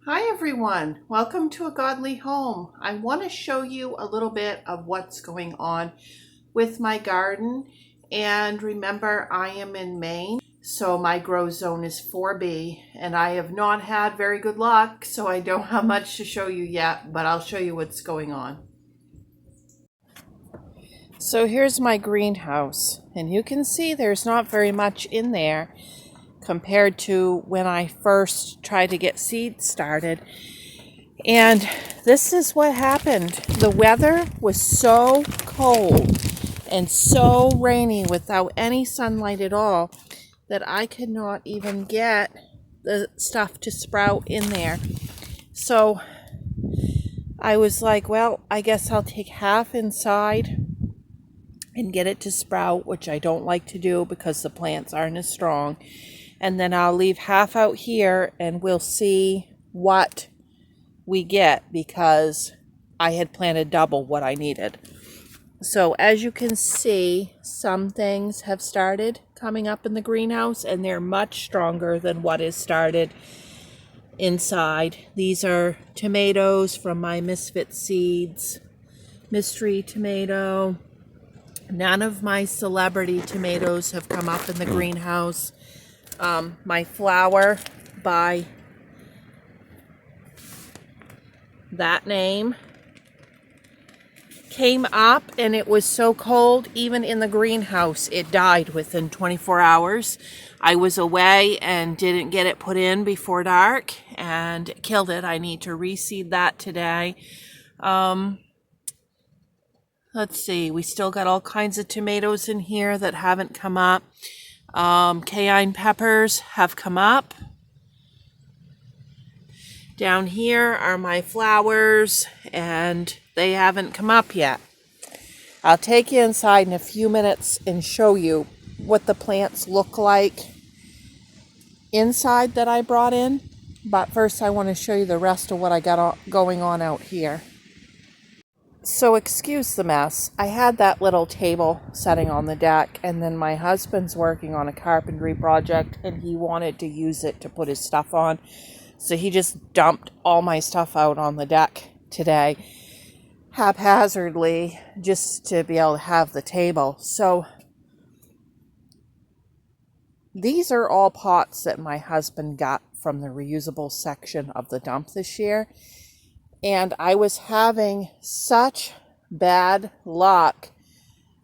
Hi everyone, welcome to A Godly Home. I want to show you a little bit of what's going on with my garden. And remember, I am in Maine, so my grow zone is 4B, and I have not had very good luck, so I don't have much to show you yet, but I'll show you what's going on. So here's my greenhouse, and you can see there's not very much in there compared to when I first tried to get seeds started. And this is what happened. The weather was so cold and so rainy without any sunlight at all that I could not even get the stuff to sprout in there. So I was like, well, I guess I'll take half inside and get it to sprout, which I don't like to do because the plants aren't as strong. And then I'll leave half out here and we'll see what we get, because I had planted double what I needed. So as you can see, some things have started coming up in the greenhouse and they're much stronger than what is started inside. These are tomatoes from my misfit seeds, mystery tomato. None of my celebrity tomatoes have come up in the greenhouse. My flower by that name came up, and it was so cold, even in the greenhouse, it died within 24 hours. I was away and didn't get it put in before dark and killed it. I need to reseed that today. Let's see, we still got all kinds of tomatoes in here that haven't come up. Cayenne peppers have come up. Down here are my flowers, and they haven't come up yet. I'll take you inside in a few minutes and show you what the plants look like inside that I brought in. But first I want to show you the rest of what I got going on out here. So excuse the mess. I had that little table setting on the deck, and then my husband's working on a carpentry project and he wanted to use it to put his stuff on. So he just dumped all my stuff out on the deck today, haphazardly, just to be able to have the table. So these are all pots that my husband got from the reusable section of the dump this year. And I was having such bad luck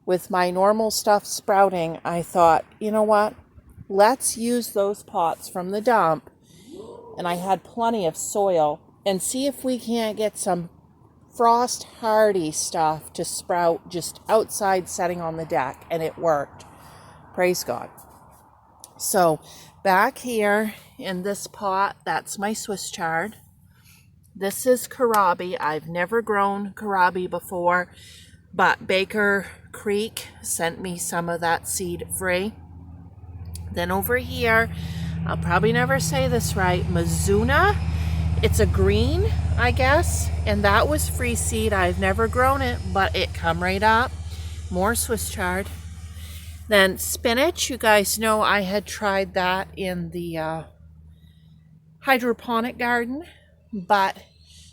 with my normal stuff sprouting. I thought, you know what? Let's use those pots from the dump, and I had plenty of soil, and see if we can't get some frost hardy stuff to sprout just outside setting on the deck. And it worked. Praise God. So back here in this pot, that's my Swiss chard. This is kohlrabi. I've never grown kohlrabi before, but Baker Creek sent me some of that seed free. Then over here, I'll probably never say this right, Mizuna. It's a green, I guess, and that was free seed. I've never grown it, but it come right up. More Swiss chard. Then spinach. You guys know I had tried that in the hydroponic garden, but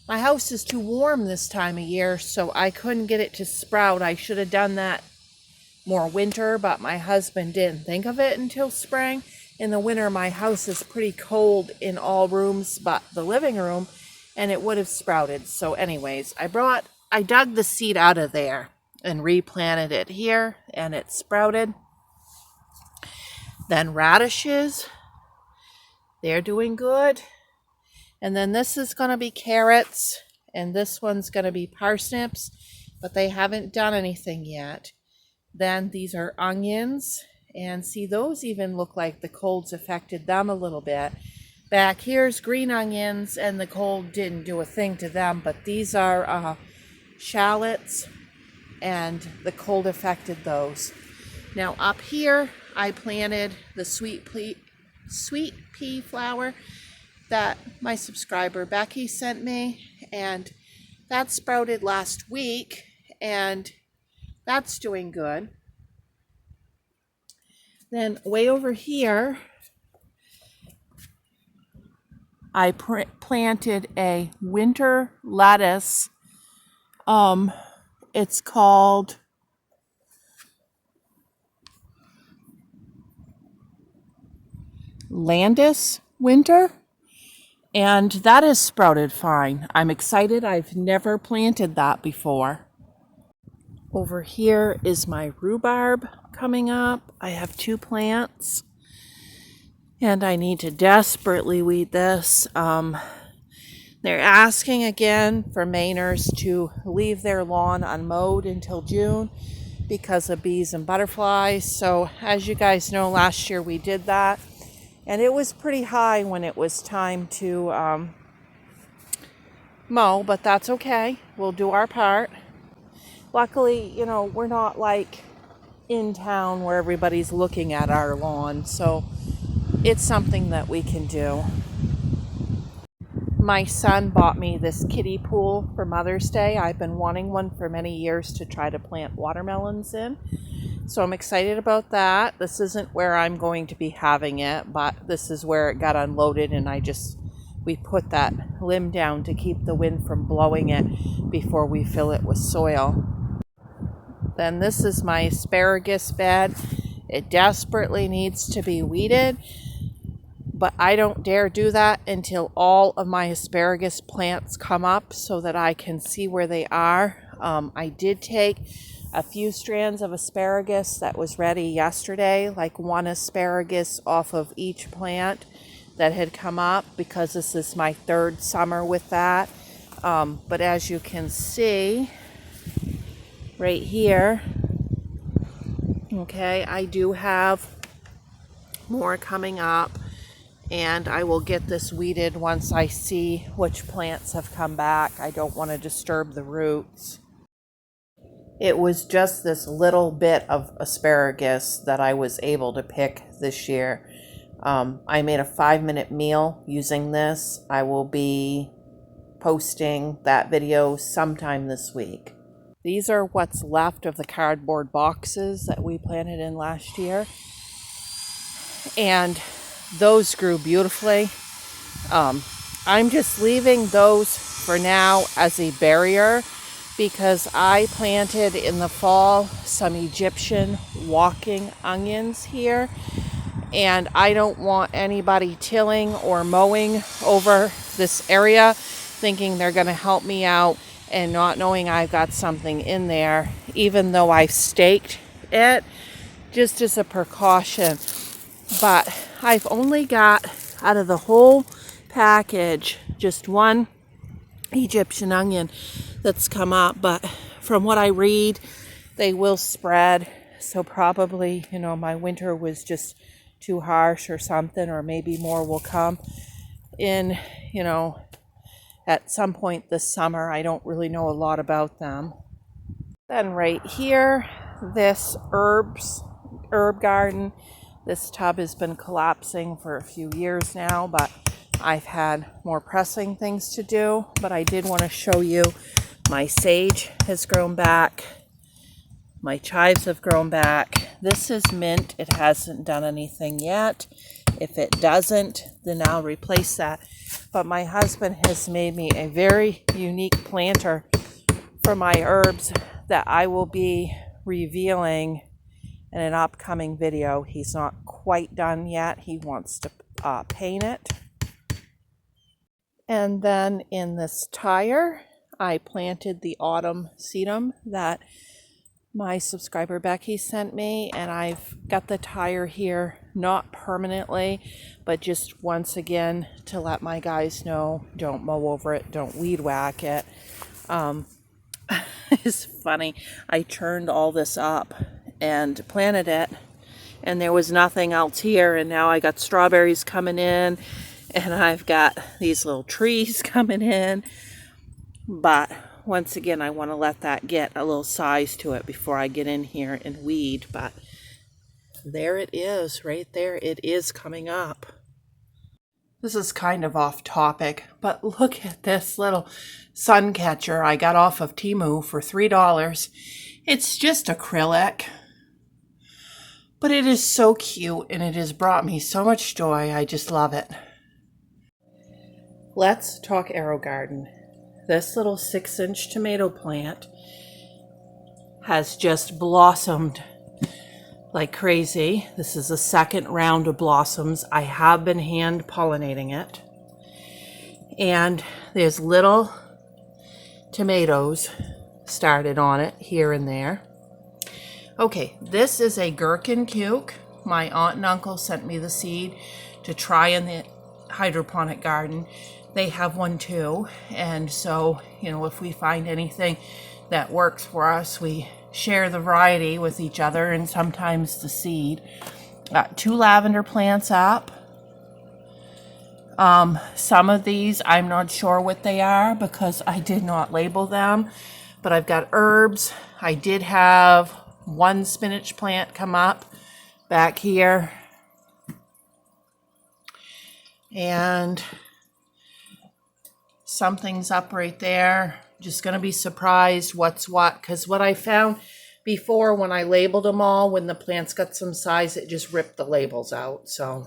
my house is too warm this time of year, so I couldn't get it to sprout. I should have done that more winter, but my husband didn't think of it until spring. In the winter, my house is pretty cold in all rooms but the living room, and it would have sprouted. So anyways, I dug the seed out of there and replanted it here, and it sprouted. Then radishes, they're doing good. And then this is going to be carrots, and this one's going to be parsnips, but they haven't done anything yet. Then these are onions, and see, those even look like the cold's affected them a little bit. Back here's green onions, and the cold didn't do a thing to them, but these are shallots, and the cold affected those. Now up here, I planted the sweet pea flower that my subscriber Becky sent me, and that sprouted last week, and that's doing good. Then way over here, I planted a winter lettuce. It's called Landis Winter, and that has sprouted fine. I'm excited. I've never planted that before. Over here is my rhubarb coming up. I have 2 plants, and I need to desperately weed this. They're asking again for Mainers to leave their lawn unmowed until June because of bees and butterflies. So as you guys know, last year we did that, and it was pretty high when it was time to mow, but that's okay. We'll do our part. Luckily, you know, we're not like in town where everybody's looking at our lawn, so it's something that we can do. My son bought me this kiddie pool for Mother's Day. I've been wanting one for many years to try to plant watermelons in. So I'm excited about that. This isn't where I'm going to be having it, but this is where it got unloaded, and we put that limb down to keep the wind from blowing it before we fill it with soil. Then this is my asparagus bed. It desperately needs to be weeded, but I don't dare do that until all of my asparagus plants come up so that I can see where they are. I did take a few strands of asparagus that was ready yesterday, like 1 asparagus off of each plant that had come up, because this is my 3rd summer with that. But as you can see right here, okay, I do have more coming up. And I will get this weeded once I see which plants have come back. I don't want to disturb the roots. It was just this little bit of asparagus that I was able to pick this year. I made a 5-minute meal using this. I will be posting that video sometime this week. These are what's left of the cardboard boxes that we planted in last year. And those grew beautifully. I'm just leaving those for now as a barrier because I planted in the fall some Egyptian walking onions here, and I don't want anybody tilling or mowing over this area thinking they're going to help me out and not knowing I've got something in there, even though I've staked it just as a precaution. But I've only got, out of the whole package, just 1 Egyptian onion that's come up. But from what I read, they will spread. So probably, you know, my winter was just too harsh or something, or maybe more will come in, you know, at some point this summer. I don't really know a lot about them. Then right here, this herb garden. This tub has been collapsing for a few years now, but I've had more pressing things to do. But I did want to show you my sage has grown back. My chives have grown back. This is mint. It hasn't done anything yet. If it doesn't, then I'll replace that. But my husband has made me a very unique planter for my herbs that I will be revealing in an upcoming video. He's not quite done yet. He wants to paint it. And then in this tire, I planted the autumn sedum that my subscriber Becky sent me, and I've got the tire here not permanently, but just once again to let my guys know, don't mow over it, don't weed whack it. It's funny, I turned all this up and planted it, and there was nothing else here, and now I got strawberries coming in, and I've got these little trees coming in. But once again, I want to let that get a little size to it before I get in here and weed. But there it is, right there. It is coming up. This is kind of off topic, but look at this little sun catcher I got off of Temu for $3. It's just acrylic, but it is so cute, and it has brought me so much joy. I just love it. Let's talk AeroGarden. This little 6-inch tomato plant has just blossomed like crazy. This is the second round of blossoms. I have been hand pollinating it. And there's little tomatoes started on it here and there. Okay, this is a gherkin cuke. My aunt and uncle sent me the seed to try in the hydroponic garden. They have one too, and so, you know, if we find anything that works for us, we share the variety with each other and sometimes the seed. Got 2 lavender plants up. Some of these I'm not sure what they are because I did not label them, but I've got herbs. I did have 1 spinach plant come up back here, and something's up right there. Just gonna be surprised what's what, because what I found before when I labeled them all, when the plants got some size, it just ripped the labels out. So,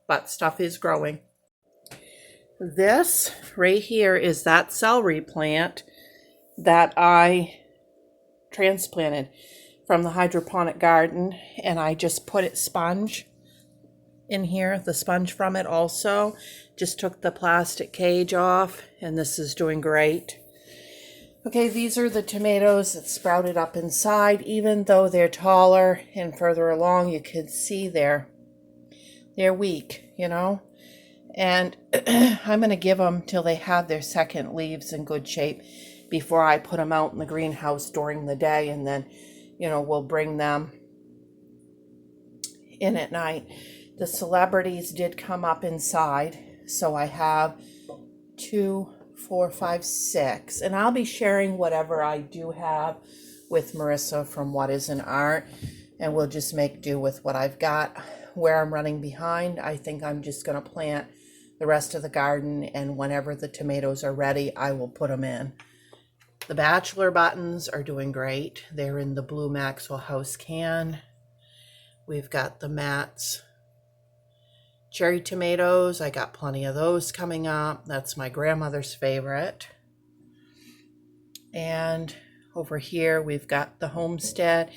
but stuff is growing. This right here is that celery plant that I transplanted from the hydroponic garden, and I just put it sponge in here, the sponge from it also. Just took the plastic cage off, and this is doing great. Okay, these are the tomatoes that sprouted up inside. Even though they're taller and further along, you can see they're weak, you know. And I'm going to give them till they have their second leaves in good shape before I put them out in the greenhouse during the day, and then, you know, we'll bring them in at night. The celebrities did come up inside, so I have 2, 4, 5, 6, and I'll be sharing whatever I do have with Marissa from What Is an Art, and we'll just make do with what I've got. Where I'm running behind, I think I'm just going to plant the rest of the garden, and whenever the tomatoes are ready, I will put them in. The Bachelor buttons are doing great. They're in the blue Maxwell House can. We've got the Matt's cherry tomatoes. I got plenty of those coming up. That's my grandmother's favorite. And over here we've got the Homestead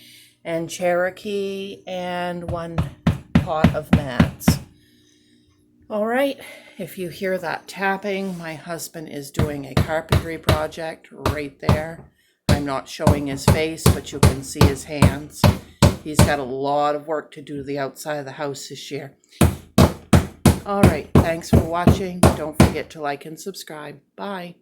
and Cherokee and 1 pot of Matt's. All right, if you hear that tapping, my husband is doing a carpentry project right there. I'm not showing his face, but you can see his hands. He's got a lot of work to do to the outside of the house this year. All right, thanks for watching. Don't forget to like and subscribe. Bye.